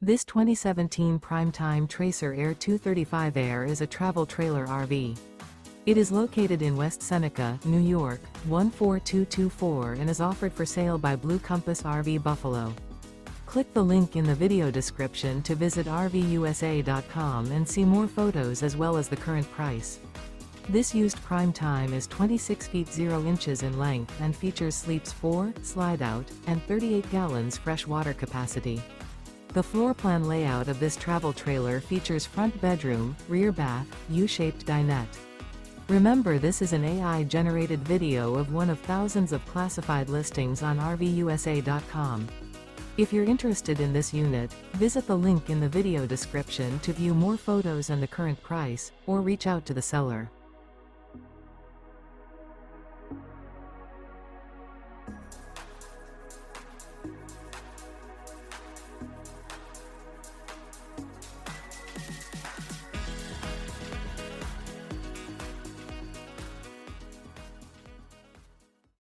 This 2017 Primetime Tracer Air 235 Air is a travel trailer RV. It is located in West Seneca, New York, 14224 and is offered for sale by Blue Compass RV Buffalo. Click the link in the video description to visit RVUSA.com and see more photos as well as the current price. This used Primetime is 26 feet 0 inches in length and features sleeps 4, Slideout, and 38 gallons fresh water capacity. The floor plan layout of this travel trailer features front bedroom, rear bath, U-shaped dinette. Remember, this is an AI-generated video of one of thousands of classified listings on RVUSA.com. If you're interested in this unit, visit the link in the video description to view more photos and the current price, or reach out to the seller.